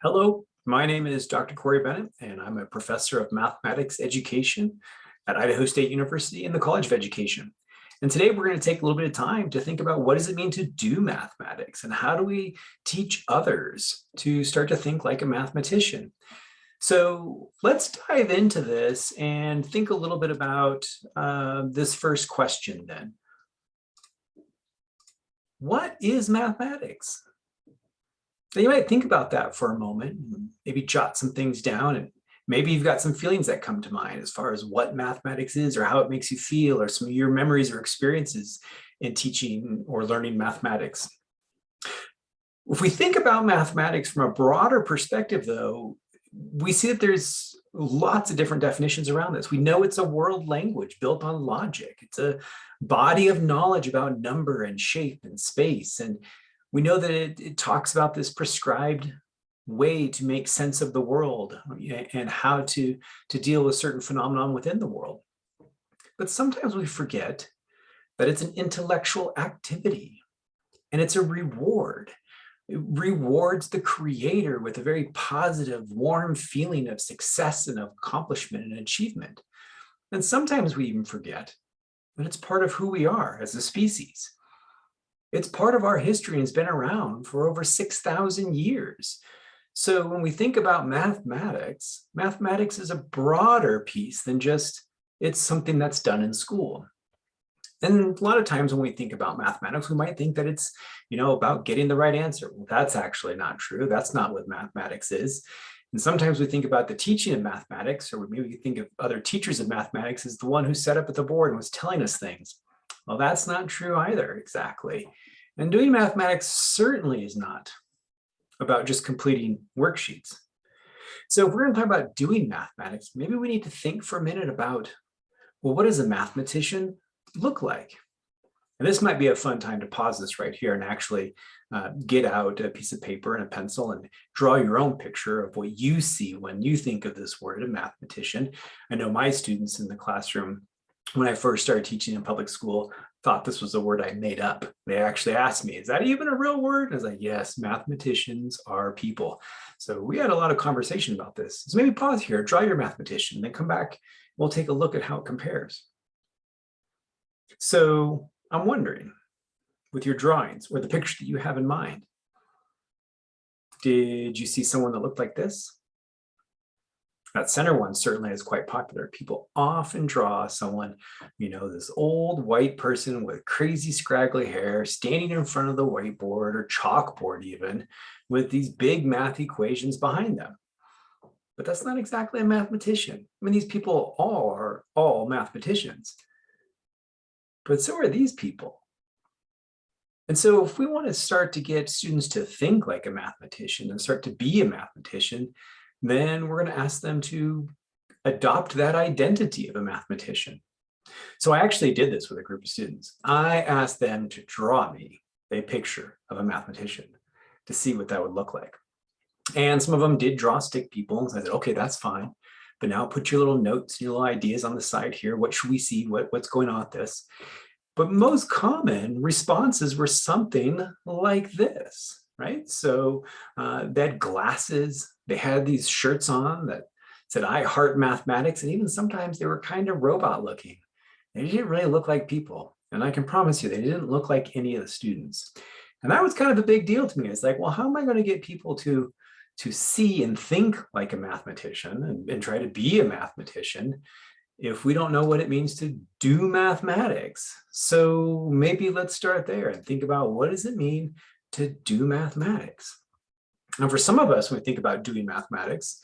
Hello, my name is Dr. Corey Bennett, and I'm a professor of mathematics education at Idaho State University in the College of Education. And today we're going to take a little bit of time to think about what does it mean to do mathematics and how do we teach others to start to think like a mathematician. So let's dive into this and think a little bit about this first question then. What is mathematics? So you might think about that for a moment, maybe jot some things down, and maybe you've got some feelings that come to mind as far as what mathematics is or how it makes you feel or some of your memories or experiences in teaching or learning mathematics. If we think about mathematics from a broader perspective, though, we see that there's lots of different definitions around this. We know it's a world language built on logic. It's a body of knowledge about number and shape and space. And we know that it talks about this prescribed way to make sense of the world and how to deal with certain phenomenon within the world. But sometimes we forget that it's an intellectual activity and it's a reward. It rewards the creator with a very positive, warm feeling of success and accomplishment and achievement. And sometimes we even forget that it's part of who we are as a species. It's part of our history and it's been around for over 6,000 years. So when we think about mathematics, mathematics is a broader piece than just it's something that's done in school. And a lot of times when we think about mathematics, we might think that it's, about getting the right answer. Well, that's actually not true. That's not what mathematics is. And sometimes we think about the teaching of mathematics, or maybe we think of other teachers of mathematics as the one who sat up at the board and was telling us things. Well, that's not true either, exactly. And doing mathematics certainly is not about just completing worksheets. So if we're going to talk about doing mathematics, maybe we need to think for a minute about, well, what does a mathematician look like? And this might be a fun time to pause this right here and actually get out a piece of paper and a pencil and draw your own picture of what you see when you think of this word, a mathematician. I know my students in the classroom, when I first started teaching in public school, thought this was a word I made up. They actually asked me, is that even a real word? And I was like, yes, mathematicians are people. So we had a lot of conversation about this. So maybe pause here, draw your mathematician, then come back. We'll take a look at how it compares. So I'm wondering, with your drawings or the picture that you have in mind, did you see someone that looked like this? That center one certainly is quite popular. People often draw someone, this old white person with crazy scraggly hair standing in front of the whiteboard or chalkboard even with these big math equations behind them. But that's not exactly a mathematician. I mean, these people are all mathematicians, but so are these people. And so if we want to start to get students to think like a mathematician and start to be a mathematician, then we're going to ask them to adopt that identity of a mathematician. So I actually did this with a group of students. I asked them to draw me a picture of a mathematician to see what that would look like. And some of them did draw stick people. And so I said, okay, that's fine. But now put your little notes, your little ideas on the side here. What should we see? What's going on with this? But most common responses were something like this, right? So they had glasses. They had these shirts on that said, I heart mathematics. And even sometimes they were kind of robot looking. They didn't really look like people. And I can promise you, they didn't look like any of the students. And that was kind of a big deal to me. It's like, well, how am I going to get people to see and think like a mathematician and try to be a mathematician if we don't know what it means to do mathematics? So maybe let's start there and think about, what does it mean to do mathematics? And for some of us, when we think about doing mathematics,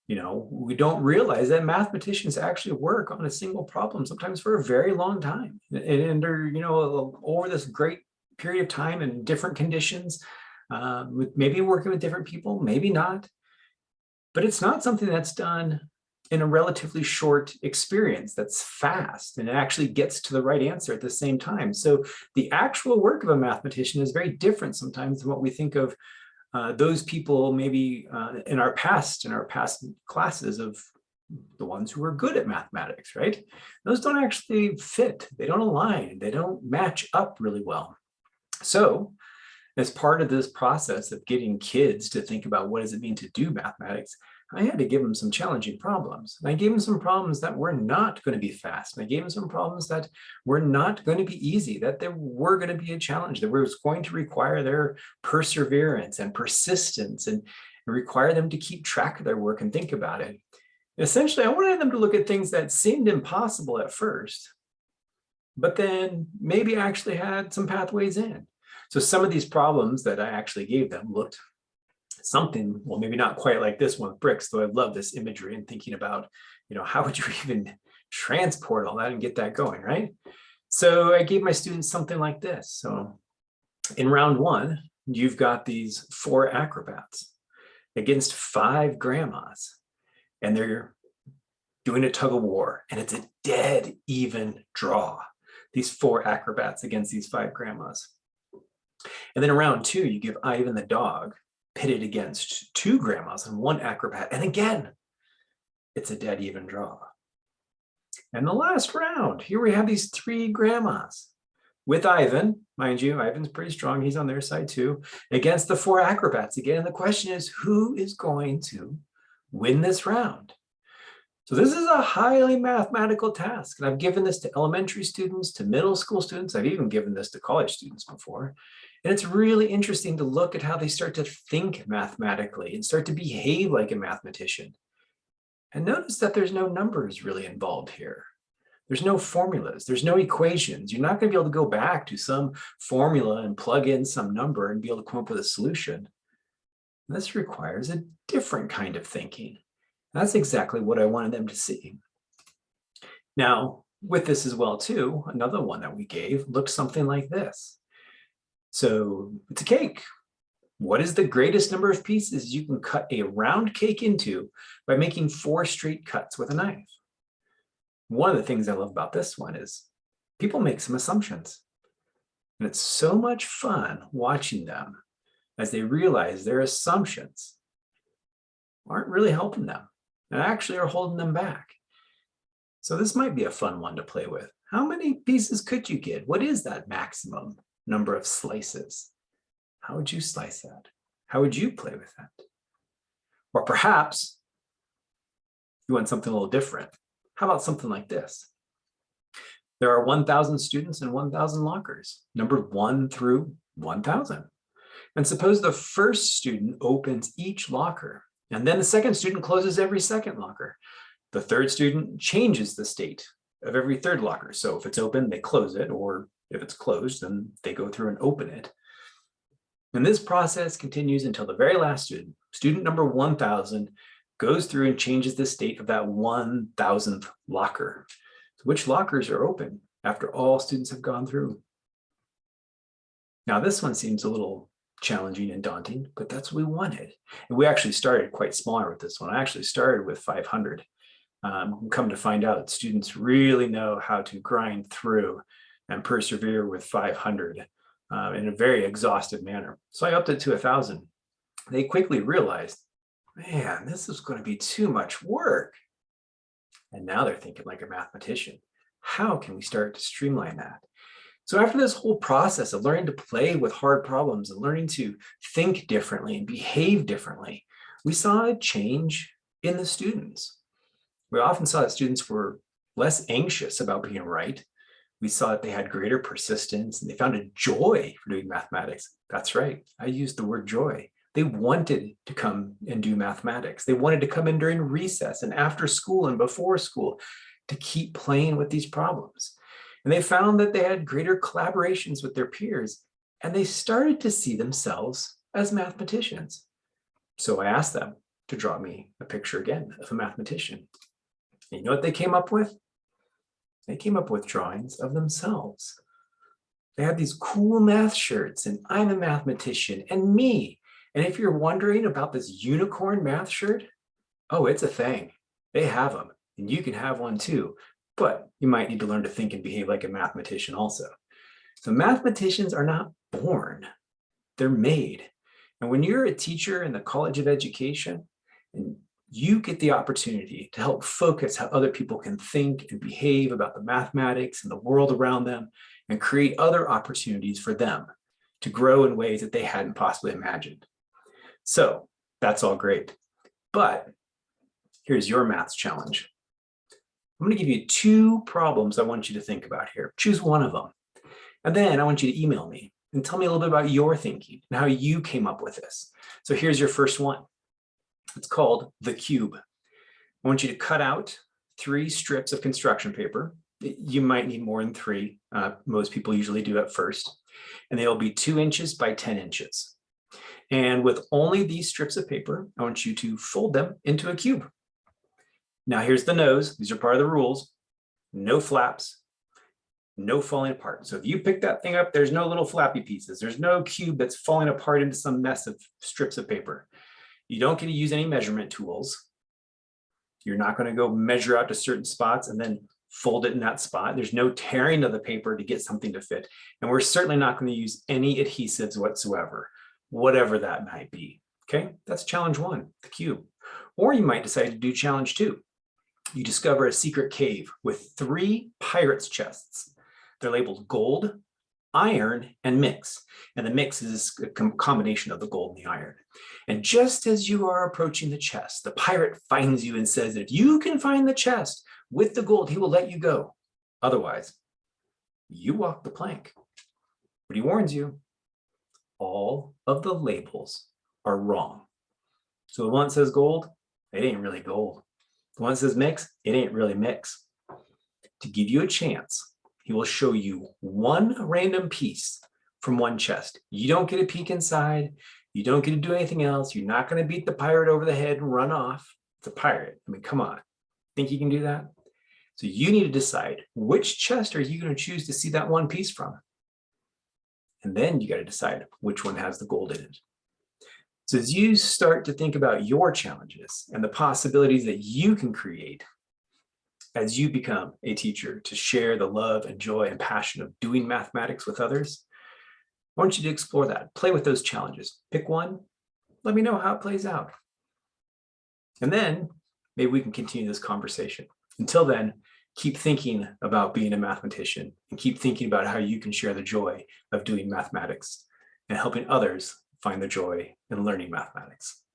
we don't realize that mathematicians actually work on a single problem, sometimes for a very long time. And they're, over this great period of time in different conditions, with maybe working with different people, maybe not. But it's not something that's done in a relatively short experience that's fast and it actually gets to the right answer at the same time. So the actual work of a mathematician is very different sometimes than what we think of those people maybe in our past classes of the ones who are good at mathematics, right? Those don't actually fit. They don't align. They don't match up really well. So As part of this process of getting kids to think about what does it mean to do mathematics, I had to give them some challenging problems. And I gave them some problems that were not going to be fast. And I gave them some problems that were not going to be easy, that there were going to be a challenge, that was going to require their perseverance and persistence and require them to keep track of their work and think about it. Essentially, I wanted them to look at things that seemed impossible at first, but then maybe actually had some pathways in. So some of these problems that I actually gave them looked something, well, maybe not quite like this one with bricks, though I love this imagery and thinking about, how would you even transport all that and get that going, right? So I gave my students something like this. So in round one, you've got these 4 acrobats against 5 grandmas, and they're doing a tug of war, and it's a dead even draw. These 4 acrobats against these 5 grandmas. And then in round 2, you give Ivan the dog pitted against 2 grandmas and 1 acrobat. And again, it's a dead even draw. And the last round, here we have these 3 grandmas with Ivan, mind you, Ivan's pretty strong, he's on their side too, against the 4 acrobats again. And the question is, who is going to win this round? So this is a highly mathematical task. And I've given this to elementary students, to middle school students. I've even given this to college students before. And it's really interesting to look at how they start to think mathematically and start to behave like a mathematician. And notice that there's no numbers really involved here. There's no formulas, there's no equations. You're not going to be able to go back to some formula and plug in some number and be able to come up with a solution. This requires a different kind of thinking. That's exactly what I wanted them to see. Now, with this as well too, another one that we gave looks something like this. So it's a cake. What is the greatest number of pieces you can cut a round cake into by making 4 straight cuts with a knife? One of the things I love about this one is people make some assumptions. And it's so much fun watching them as they realize their assumptions aren't really helping them and actually are holding them back. So this might be a fun one to play with. How many pieces could you get? What is that maximum number of slices? How would you slice that? How would you play with that? Or perhaps you want something a little different. How about something like this? There are 1,000 students and 1,000 lockers, numbered 1 through 1,000. And suppose the first student opens each locker, and then the second student closes every second locker. The third student changes the state of every third locker. So if it's open, they close it, or if it's closed, then they go through and open it. And this process continues until the very last student, student number 1,000, goes through and changes the state of that 1,000th locker. So which lockers are open after all students have gone through? Now this one seems a little challenging and daunting, but that's what we wanted. And we actually started quite smaller with this one. I actually started with 500. Come to find out, students really know how to grind through and persevere with 500 in a very exhaustive manner. So I upped it to 1,000. They quickly realized, man, this is going to be too much work. And now they're thinking like a mathematician. How can we start to streamline that? So after this whole process of learning to play with hard problems and learning to think differently and behave differently, we saw a change in the students. We often saw that students were less anxious about being right. We saw that they had greater persistence and they found a joy for doing mathematics. That's right, I used the word joy. They wanted to come and do mathematics. They wanted to come in during recess and after school and before school to keep playing with these problems. And they found that they had greater collaborations with their peers, and they started to see themselves as mathematicians. So I asked them to draw me a picture again of a mathematician. And you know what they came up with? They came up with drawings of themselves. They had these cool math shirts, and I'm a mathematician, and me. And if you're wondering about this unicorn math shirt, oh, it's a thing. They have them, and you can have one too. But you might need to learn to think and behave like a mathematician also. So mathematicians are not born, they're made. And when you're a teacher in the College of Education, and you get the opportunity to help focus how other people can think and behave about the mathematics and the world around them and create other opportunities for them to grow in ways that they hadn't possibly imagined. So that's all great. But here's your maths challenge. I'm going to give you 2 problems I want you to think about here. Choose one of them. And then I want you to email me and tell me a little bit about your thinking and how you came up with this. So here's your first one. It's called the cube. I want you to cut out 3 strips of construction paper. You might need more than 3. Most people usually do at first. And they'll be 2 inches by 10 inches. And with only these strips of paper, I want you to fold them into a cube. Now here's the nose. These are part of the rules. No flaps, no falling apart. So if you pick that thing up, there's no little flappy pieces. There's no cube that's falling apart into some mess of strips of paper. You don't get to use any measurement tools. You're not going to go measure out to certain spots and then fold it in that spot. There's no tearing of the paper to get something to fit. And we're certainly not going to use any adhesives whatsoever, whatever that might be. Okay, that's challenge 1, the cube. Or you might decide to do challenge 2. You discover a secret cave with 3 pirates' chests. They're labeled gold, iron, and mix. And the mix is a combination of the gold and the iron. And just as you are approaching the chest, the pirate finds you and says that if you can find the chest with the gold, he will let you go. Otherwise, you walk the plank. But he warns you, all of the labels are wrong. So the one that says gold, it ain't really gold. The one that says mix, it ain't really mix. To give you a chance, he will show you one random piece from one chest. You don't get a peek inside. You don't get to do anything else. You're not going to beat the pirate over the head and run off. It's a pirate. I mean, come on. Think you can do that? So you need to decide which chest are you going to choose to see that one piece from? And then you got to decide which one has the gold in it. So as you start to think about your challenges and the possibilities that you can create as you become a teacher to share the love and joy and passion of doing mathematics with others, I want you to explore that. Play with those challenges. Pick one. Let me know how it plays out. And then maybe we can continue this conversation. Until then, keep thinking about being a mathematician and keep thinking about how you can share the joy of doing mathematics and helping others find the joy in learning mathematics.